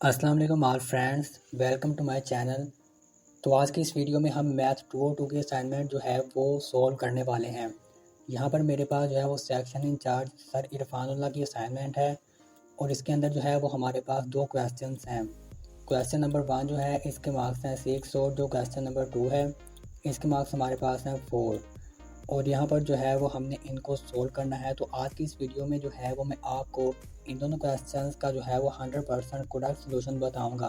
अस्सलाम वालेकुम all friends, welcome to my channel. तो आज की इस वीडियो में हम मैथ 202 की असाइनमेंट जो है वो सॉल्व करने वाले हैं। यहाँ पर मेरे पास जो है वो सेक्शन इंचार्ज सर इरफानुल्लाह की असाइनमेंट है और इसके अंदर जो है वो हमारे पास दो क्वेश्चंस हैं। क्वेश्चन नंबर 1 जो है इसके मार्क्स हैं 6 और जो क्वेश्चन नंबर 2 है इसके मार्क्स हमारे पास हैं 4 और यहाँ पर जो है वो हमने इनको सोल्व करना है। तो आज की इस वीडियो में जो है वो मैं आपको इन दोनों क्वेश्चंस का जो है वो 100% करेक्ट सोल्यूशन बताऊंगा।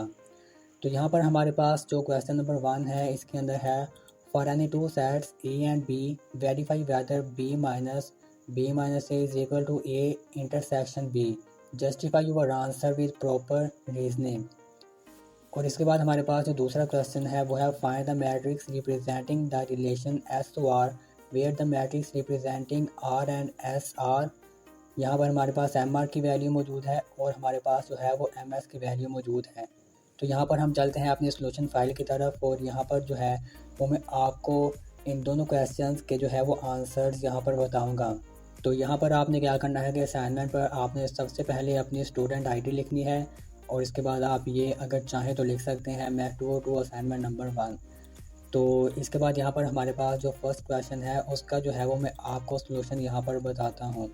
तो यहाँ पर हमारे पास जो क्वेश्चन नंबर 1 है इसके अंदर है for any two sets A and B verify whether B minus A is equal to A intersection B, justify your answer with proper reasoning. और इसके बाद हमारे पास जो दूसरा क्वेश्चन है वो है find the matrix representing the relation S to R where the matrix representing R and S R. यहाँ पर हमारे पास एम आर की वैल्यू मौजूद है और हमारे पास जो है वो एम एस की वैल्यू मौजूद है। तो यहाँ पर हम चलते हैं अपनी सोल्यूशन फाइल की तरफ और यहाँ पर जो है वो मैं आपको इन दोनों क्वेश्चंस के जो है वो आंसर्स यहाँ पर बताऊँगा। तो यहाँ पर आपने क्या करना है कि असाइनमेंट पर आपने सबसे पहले अपनी स्टूडेंट आईडी लिखनी है और इसके बाद आप ये अगर चाहें तो लिख सकते हैं मैथ 202 असाइनमेंट नंबर 1। तो इसके बाद यहाँ पर हमारे पास जो फर्स्ट क्वेश्चन है उसका जो है वो मैं आपको सलूशन यहाँ पर बताता हूँ।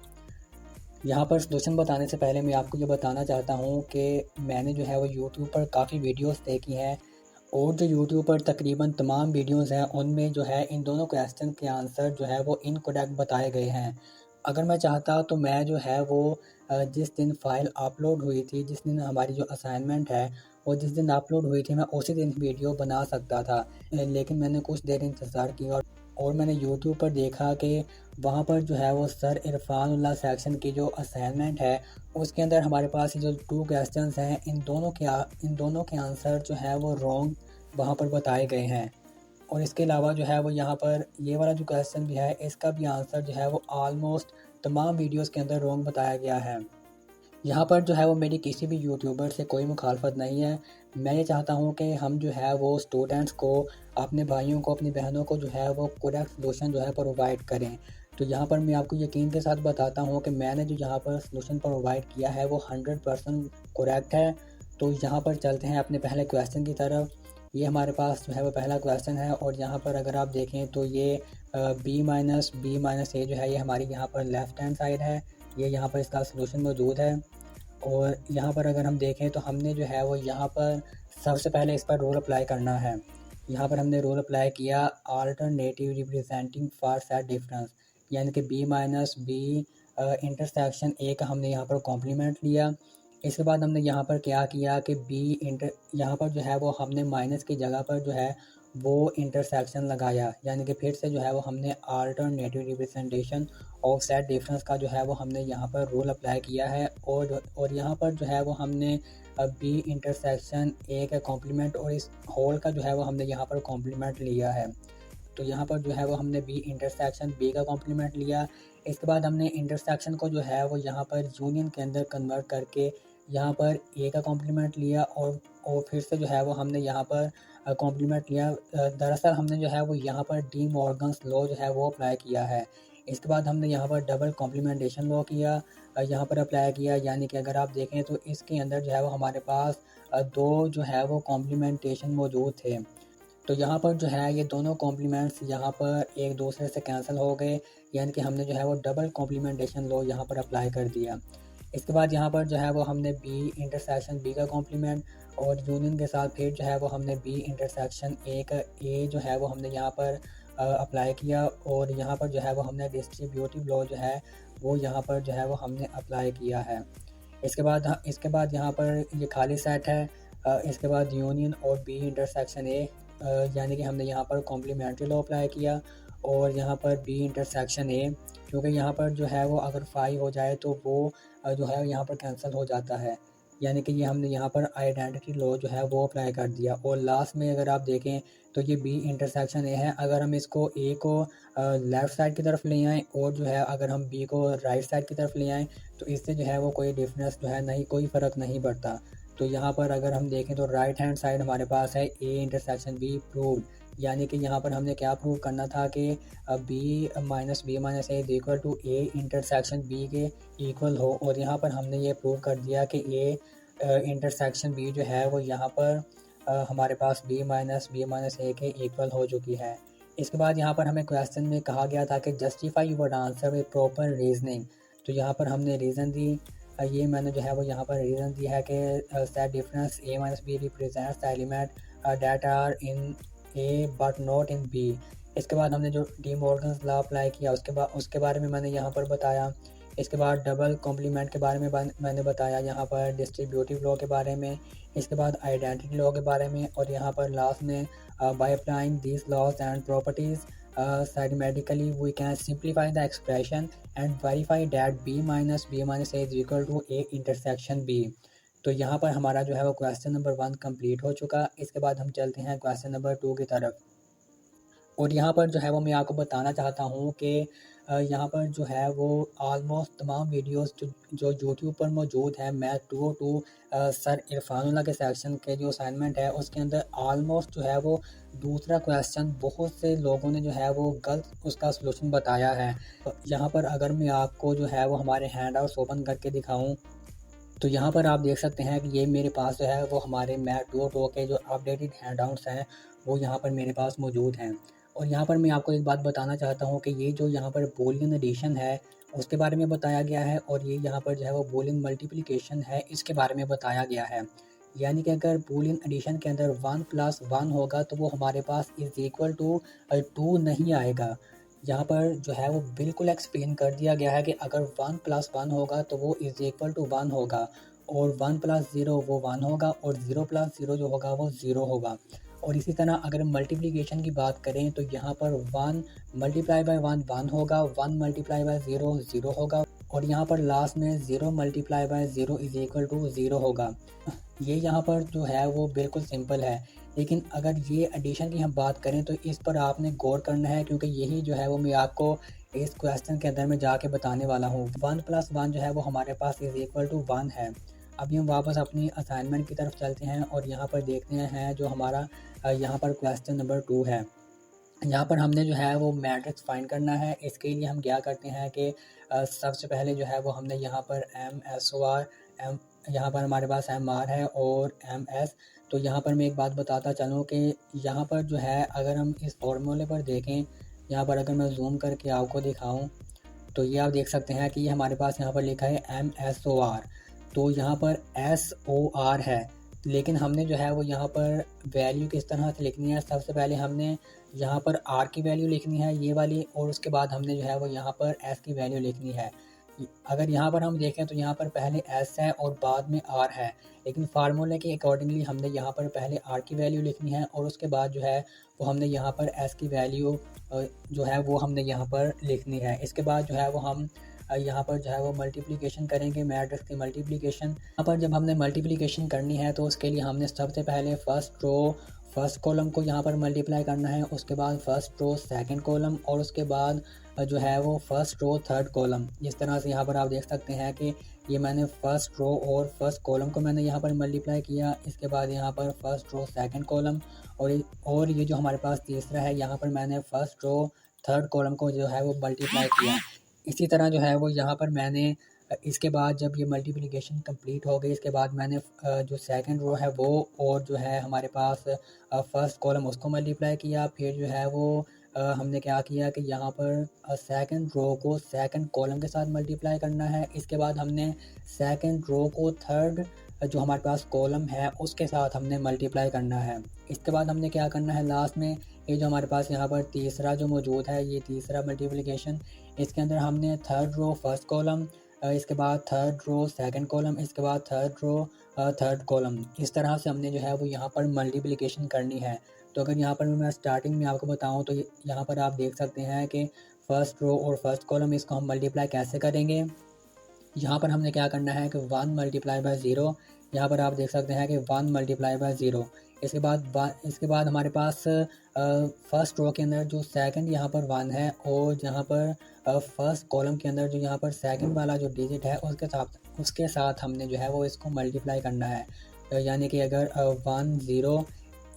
यहाँ पर सलूशन बताने से पहले मैं आपको ये बताना चाहता हूँ कि मैंने जो है वो यूट्यूब पर काफ़ी वीडियोस देखी हैं और जो यूट्यूब पर तकरीबन तमाम वीडियोस हैं उनमें जो है इन दोनों क्वेश्चन के आंसर जो है वो इनकरेक्ट बताए गए हैं। अगर मैं चाहता तो मैं जो है वो जिस दिन फ़ाइल अपलोड हुई थी, जिस दिन हमारी जो असाइनमेंट है वो जिस दिन अपलोड हुई थी मैं उसी दिन वीडियो बना सकता था। लेकिन मैंने कुछ देर इंतज़ार किया और मैंने यूट्यूब पर देखा कि वहाँ पर जो है वो सर इरफानुल्लाह सेक्शन की जो असाइनमेंट है उसके अंदर हमारे पास ये जो 2 क्वेश्चंस हैं इन दोनों के आंसर जो है वो रॉन्ग वहाँ पर बताए गए हैं। और इसके अलावा जो है वो यहाँ पर ये वाला जो क्वेश्चन भी है इसका भी आंसर जो है वो ऑलमोस्ट तमाम वीडियोस के अंदर रॉन्ग बताया गया है। यहाँ पर जो है वो मेरी किसी भी यूट्यूबर से कोई मुखालफत नहीं है। मैं ये चाहता हूँ कि हम जो है वो स्टूडेंट्स को, अपने भाइयों को, अपनी बहनों को जो है वो करेक्ट सलूशन जो है प्रोवाइड करें। तो यहाँ पर मैं आपको यकीन के साथ बताता हूँ कि मैंने जो यहाँ पर सलूशन प्रोवाइड किया है वो 100% करेक्ट है। तो यहाँ पर चलते हैं अपने पहले क्वेश्चन की तरफ। ये हमारे पास जो है वो पहला क्वेश्चन है और यहाँ पर अगर आप देखें तो ये बी माइनस ए जो है ये हमारी यहाँ पर लेफ़्ट हैंड साइड है। ये यहाँ पर इसका सलूशन मौजूद है। और यहाँ पर अगर हम देखें तो हमने जो है वो यहाँ पर सबसे पहले इस पर रूल अप्लाई करना है। यहाँ पर हमने रूल अप्लाई किया alternative representing for set difference, यानी कि B minus B intersection A का हमने यहाँ पर कॉम्प्लीमेंट लिया। इसके बाद हमने यहाँ पर क्या किया कि यहाँ पर जो है वो हमने माइनस की जगह पर जो है वो इंटरसेक्शन लगाया, यानी कि फिर से जो है वो हमने alternative representation of set difference का जो है वो हमने यहाँ पर रूल अप्लाई किया है। और यहाँ पर जो है वो हमने बी इंटरसेक्शन ए का कॉम्प्लीमेंट और इस होल का जो है वो हमने यहाँ पर कॉम्प्लीमेंट लिया है। तो यहाँ पर जो है वो हमने बी इंटरसेक्शन बी का कॉम्प्लीमेंट लिया। इसके बाद हमने इंटरसेक्शन को जो है वो यहाँ पर यूनियन के अंदर कन्वर्ट करके यहाँ पर ए का कॉम्प्लीमेंट लिया और फिर से जो है वो हमने यहाँ पर कॉम्प्लीमेंट लिया। दरअसल हमने जो है वो यहाँ पर डी मॉर्गन्स लॉ जो है वो अप्लाई किया है। इसके बाद हमने यहाँ पर डबल कॉम्प्लीमेंटेशन लॉ किया, यहाँ पर अप्लाई किया, यानी कि अगर आप देखें तो इसके अंदर जो है वो हमारे पास दो जो है वो कॉम्प्लीमेंटेशन मौजूद थे। तो यहाँ पर जो है ये दोनों कॉम्प्लीमेंट्स यहाँ पर एक दूसरे से कैंसिल हो गए, यानी कि हमने जो है वो डबल कॉम्प्लीमेंटेशन लॉ यहाँ पर अप्लाई कर दिया। इसके बाद यहाँ पर जो है वो हमने बी इंटरसेक्शन बी का कॉम्प्लीमेंट और यूनियन के साथ फिर जो है वो हमने बी इंटरसेक्शन ए जो है वो हमने यहाँ पर अप्लाई किया और यहाँ पर जो है वो हमने डिस्ट्रीब्यूटिव लॉ जो है वो यहाँ पर जो है वो हमने अप्लाई किया है। इसके बाद यहाँ पर ये खाली सेट है। इसके बाद यूनियन और बी इंटरसेक्शन ए, यानी कि हमने यहाँ पर कॉम्प्लीमेंट्री लॉ अप्लाई किया और यहाँ पर बी इंटरसेक्शन ए, क्योंकि यहाँ पर जो है वो अगर फाई हो जाए तो वो जो है यहाँ पर कैंसिल हो जाता है, यानी कि ये हमने यहाँ पर आइडेंटिटी लॉ जो है वो अप्लाई कर दिया। और लास्ट में अगर आप देखें तो ये बी इंटरसेक्शन ए है। अगर हम इसको ए को लेफ़्ट साइड की तरफ ले आएँ और जो है अगर हम बी को राइट साइड की तरफ ले आएँ तो इससे जो है वो कोई डिफरेंस जो है नहीं, कोई फ़र्क नहीं पड़ता। तो यहाँ पर अगर हम देखें तो राइट हैंड साइड हमारे पास है ए इंटरसेक्शन बी प्रूव, यानी कि यहाँ पर हमने क्या प्रूव करना था कि B minus A is equal to A intersection B के इक्वल हो। और यहाँ पर हमने ये प्रूव कर दिया कि ए इंटरसेक्शन बी जो है वो यहाँ पर हमारे पास b-a के इक्वल हो चुकी है। इसके बाद यहाँ पर हमें क्वेश्चन में कहा गया था कि justify your answer with proper reasoning. तो यहाँ पर हमने रीज़न दी, ये मैंने जो है वो यहाँ पर रीज़न दिया है कि that difference a-b represents the element that are in A but not in B. इसके बाद हमने जो डी मॉर्गन्स लॉ अप्लाई किया उसके बारे में मैंने यहाँ पर बताया। इसके बाद डबल कॉम्प्लीमेंट के बारे में मैंने बताया, यहाँ पर डिस्ट्रीब्यूटिव लॉ के बारे में, इसके बाद आइडेंटिटी लॉ के बारे में, और यहाँ पर लास्ट में by applying this laws and properties systematically we can simplify the expression and verify that b-a is equal to a intersection b। तो यहाँ पर हमारा जो है वो क्वेश्चन नंबर 1 कंप्लीट हो चुका। इसके बाद हम चलते हैं क्वेश्चन नंबर 2 की तरफ। और यहाँ पर जो है वो मैं आपको बताना चाहता हूँ कि यहाँ पर जो है वो ऑलमोस्ट तमाम वीडियोस जो यूट्यूब पर मौजूद है मैथ 202 सर इरफानुल्लाह के सेक्शन के जो असाइनमेंट है उसके अंदर ऑलमोस्ट जो है वो दूसरा क्वेश्चन बहुत से लोगों ने जो है वो गलत उसका सलूशन बताया है। यहाँ पर अगर मैं आपको जो है वो हमारे हैंड आउट्स ओपन करके दिखाऊँ तो यहाँ पर आप देख सकते हैं कि ये मेरे पास जो है वो हमारे मैथ 202 के जो अपडेटेड हैंड आउट्स हैं वो यहाँ पर मेरे पास मौजूद हैं। और यहाँ पर मैं आपको एक बात बताना चाहता हूँ कि ये जो यहाँ पर बूलियन एडिशन है उसके बारे में बताया गया है, और ये यहाँ पर जो है वो बूलियन मल्टीप्लिकेशन है इसके बारे में बताया गया है। यानी कि अगर बूलियन एडिशन के अंदर 1 + 1 होगा तो वो हमारे पास इज़ इक्वल टू 2 नहीं आएगा। यहाँ पर जो है वो बिल्कुल एक्सप्लेन कर दिया गया है कि अगर 1 + 1 होगा तो वो इज़ इक्वल टू 1 होगा, और 1 + 0 वो 1 होगा, और 0 + 0 जो होगा वो 0 होगा। और इसी तरह अगर मल्टीप्लिकेशन की बात करें तो यहाँ पर 1 × 1 1 होगा, 1 × 0 0 होगा, और यहाँ पर लास्ट में 0 × 0 इज़ इक्वल टू 0 होगा। ये यहाँ पर जो है वो बिल्कुल सिंपल है। लेकिन अगर ये एडिशन की हम बात करें तो इस पर आपने गौर करना है, क्योंकि यही जो है वो मैं आपको इस क्वेश्चन के अंदर में जाके बताने वाला हूँ। 1 + 1 जो है वो हमारे पास इज़ इक्वल टू 1 है। अभी हम वापस अपनी असाइनमेंट की तरफ चलते हैं और यहाँ पर देखते हैं जो हमारा यहाँ पर क्वेश्चन नंबर 2 है। यहाँ पर हमने जो है वो मैट्रिक्स फाइंड करना है। इसके लिए हम क्या करते हैं कि सबसे पहले जो है वो हमने यहाँ पर MSOR यहाँ पर हमारे पास MR है और MS। तो यहाँ पर मैं एक बात बताता चलूँ कि यहाँ पर जो है अगर हम इस फॉर्मूले पर देखें, यहाँ पर अगर मैं जूम करके आपको दिखाऊँ तो ये आप देख सकते हैं कि ये हमारे पास यहाँ पर लिखा है MSOR। तो यहाँ पर SOR है, लेकिन हमने जो है वो यहाँ पर वैल्यू किस तरह से लिखनी है। सबसे पहले हमने यहाँ पर R की वैल्यू लिखनी है ये वाली, और उसके बाद हमने जो है वो यहाँ पर S की वैल्यू लिखनी है। अगर यहाँ पर हम देखें तो यहाँ पर पहले S है और बाद में R है, लेकिन फार्मूले के अकॉर्डिंगली हमने यहाँ पर पहले R की वैल्यू लिखनी है और उसके बाद जो है वो हमने यहाँ पर S की वैल्यू जो है वो हमने यहाँ पर लिखनी है। इसके बाद जो है वो हम यहाँ पर जो है वो मल्टीप्लिकेशन करेंगे, मैट्रिक्स की मल्टीप्लिकेशन। यहाँ पर जब हमने मल्टीप्लिकेशन करनी है तो उसके लिए हमने सबसे पहले फर्स्ट कॉलम को यहाँ पर मल्टीप्लाई करना है, उसके बाद फर्स्ट रो सेकंड कॉलम, और उसके बाद जो है वो फर्स्ट रो थर्ड कॉलम। इस तरह से यहाँ पर आप देख सकते हैं कि ये मैंने फर्स्ट रो और फर्स्ट कॉलम को मैंने यहाँ पर मल्टीप्लाई किया। इसके बाद यहाँ पर फर्स्ट रो सेकंड कॉलम, और ये जो हमारे पास तीसरा है यहाँ पर मैंने फर्स्ट रो थर्ड कॉलम को जो है वो मल्टीप्लाई किया। इसी तरह जो है वो यहाँ पर मैंने इसके बाद जब ये मल्टीप्लिकेशन कंप्लीट हो गई, इसके बाद मैंने जो सेकंड रो है वो और जो है हमारे पास फर्स्ट कॉलम उसको मल्टीप्लाई किया। फिर जो है वो हमने क्या किया कि यहाँ पर सेकंड रो को सेकंड कॉलम के साथ मल्टीप्लाई करना है। इसके बाद हमने सेकंड रो को थर्ड जो हमारे पास कॉलम है उसके साथ हमने मल्टीप्लाई करना है। इसके बाद हमने क्या करना है लास्ट में, ये जो हमारे पास यहाँ पर तीसरा जो मौजूद है, ये तीसरा मल्टीप्लिकेशन, इसके अंदर हमने थर्ड रो फर्स्ट कॉलम, इसके बाद थर्ड रो सेकंड कॉलम, इसके बाद थर्ड रो थर्ड कॉलम। इस तरह से हमने जो है वो यहाँ पर मल्टीप्लिकेशन करनी है। तो अगर यहाँ पर मैं स्टार्टिंग में आपको बताऊँ तो यहाँ पर आप देख सकते हैं कि फर्स्ट रो और फर्स्ट कॉलम इसको हम मल्टीप्लाई कैसे करेंगे। यहाँ पर हमने क्या करना है कि 1 × 0, यहाँ पर आप देख सकते हैं कि 1 × 0। इसके बाद हमारे पास फर्स्ट रो के अंदर जो सेकंड यहाँ पर 1 है, और यहाँ पर फर्स्ट कॉलम के अंदर जो यहाँ पर सेकंड वाला जो डिजिट है उसके साथ हमने जो है वो इसको मल्टीप्लाई करना है। यानी कि अगर 1 0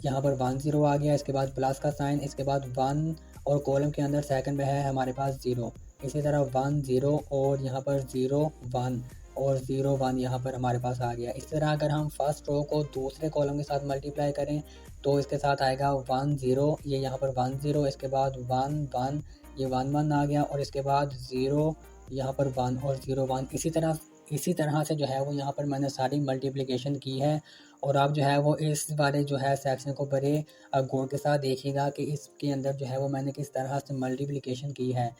यहाँ पर 1 0 आ गया, इसके बाद प्लस का साइन, इसके बाद 1 और कॉलम के अंदर सेकंड में है हमारे पास 0। इसी तरह 1 0 और यहाँ पर 0 1, और 0 1 यहाँ पर हमारे पास आ गया। इस तरह अगर हम फर्स्ट रो को दूसरे कॉलम के साथ मल्टीप्लाई करें तो इसके साथ आएगा 1 0, ये यहाँ पर 1 0, इसके बाद 1 1, ये 1 1 आ गया, और इसके बाद 0 यहाँ पर 1 और 0 1। इसी तरह से जो है वो यहाँ पर मैंने सारी मल्टीप्लिकेशन की है। और आप जो है वो इस वाले जो है सेक्शन को बड़े गौर के साथ देखिएगा कि इसके अंदर जो है वो मैंने किस तरह से मल्टीप्लिकेशन की है।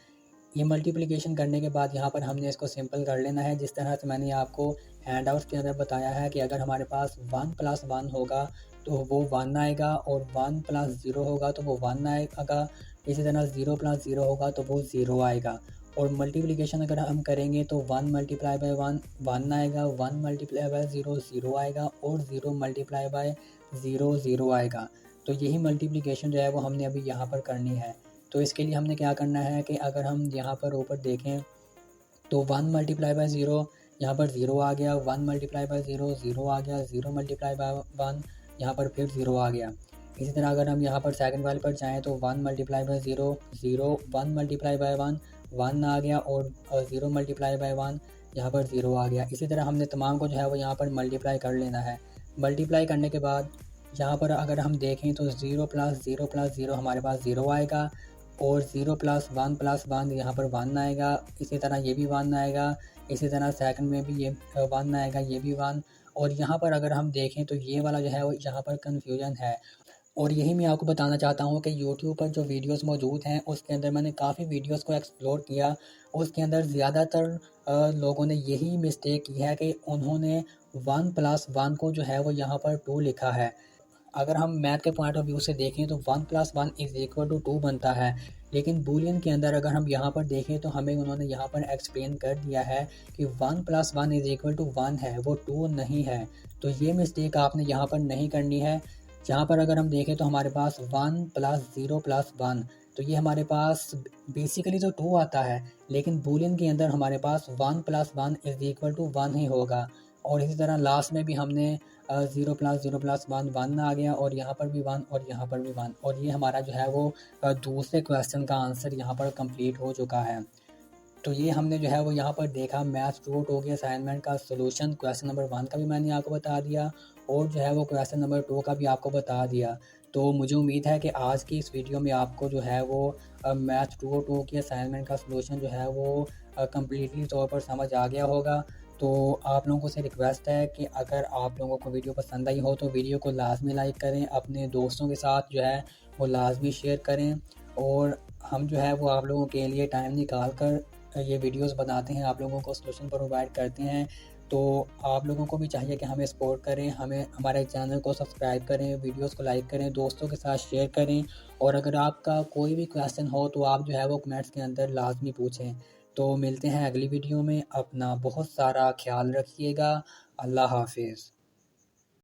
ये मल्टीप्लिकेशन करने के बाद यहाँ पर हमने इसको सिंपल कर लेना है, जिस तरह से मैंने आपको हैंडआउट्स के अंदर बताया है कि अगर हमारे पास 1 + 1 होगा तो वो 1 आएगा, और 1 + 0 होगा तो वो 1 आएगा, इसी तरह 0 + 0 होगा तो वो 0 आएगा। और मल्टीप्लिकेशन अगर हम करेंगे तो 1 × 1 1 आएगा, 1 × 0 0 आएगा, और 0 × 0 0 आएगा। तो यही मल्टीप्लिकेशन जो है वो हमने अभी यहाँ पर करनी है। तो इसके लिए हमने क्या करना है कि अगर हम यहाँ पर ऊपर देखें तो 1 × 0 यहाँ पर 0 आ गया, 1 × 0 0 आ गया, 0 × 1 यहाँ पर फिर 0 आ गया। इसी तरह अगर हम यहाँ पर सेकंड वाले पर जाएँ तो 1 × 0 0, 1 × 1 1 आ गया, और 0 × 1 यहाँ पर 0 आ गया। इसी तरह हमने तमाम को जो है वो यहाँ पर मल्टीप्लाई कर लेना है। मल्टीप्लाई करने के बाद यहाँ पर अगर हम देखें तो 0 + 0 + 0 हमारे पास 0 आएगा, और 0 + 1 + 1 यहाँ पर 1 आएगा, इसी तरह ये भी 1 आएगा, इसी तरह सेकंड में भी ये 1 आएगा, ये भी 1। और यहाँ पर अगर हम देखें तो ये वाला जो है वो यहाँ पर कन्फ्यूजन है। और यही मैं आपको बताना चाहता हूँ कि यूट्यूब पर जो वीडियोस मौजूद हैं उसके अंदर मैंने काफ़ी वीडियोस को एक्सप्लोर किया। उसके अंदर ज़्यादातर लोगों ने यही मिस्टेक की है कि उन्होंने 1 + 1 को जो है वो यहाँ पर 2 लिखा है। अगर हम मैथ के पॉइंट ऑफ व्यू से देखें तो 1 + 1 = 2 बनता है, लेकिन बूलियन के अंदर अगर हम यहाँ पर देखें तो हमें उन्होंने यहाँ पर एक्सप्लेन कर दिया है कि 1 + 1 = 1 है, वो 2 नहीं है। तो ये मिस्टेक आपने यहाँ पर नहीं करनी है। यहाँ पर अगर हम देखें तो हमारे पास 1 + 0 + 1, तो ये हमारे पास बेसिकली तो 2 आता है, लेकिन बूलियन के अंदर हमारे पास 1 + 1 = 1 ही होगा। और इसी तरह लास्ट में भी हमने 0 + 0 + 1 1 आ गया, और यहाँ पर भी 1 और यहाँ पर भी 1, और ये हमारा जो है वो दूसरे क्वेश्चन का आंसर यहाँ पर कंप्लीट हो चुका है। तो ये हमने जो है वो यहाँ पर देखा मैथ्स 2 के असाइनमेंट का सॉल्यूशन। क्वेश्चन नंबर 1 का भी मैंने आपको बता दिया, और जो है वो क्वेश्चन नंबर 2 का भी आपको बता दिया। तो मुझे उम्मीद है कि आज की इस वीडियो में आपको जो है वो मैथ्स 2 के असाइनमेंट का सॉल्यूशन जो है वो कम्प्लीटली तौर पर समझ आ गया होगा। तो आप लोगों से रिक्वेस्ट है कि अगर आप लोगों को वीडियो पसंद आई हो तो वीडियो को लाजमी लाइक करें, अपने दोस्तों के साथ जो है वो लाजमी शेयर करें, और हम जो है वो आप लोगों के लिए टाइम निकाल कर ये वीडियोस बनाते हैं, आप लोगों को सॉल्यूशन प्रोवाइड करते हैं। तो आप लोगों को भी चाहिए कि हमें सपोर्ट करें, हमें हमारे चैनल को सब्सक्राइब करें, वीडियोस को लाइक करें, दोस्तों के साथ शेयर करें, और अगर आपका कोई भी क्वेश्चन हो तो आप जो है वो कमेंट्स के अंदर लाजमी पूछें। तो मिलते हैं अगली वीडियो में। अपना बहुत सारा ख्याल रखिएगा। अल्लाह हाफिज़।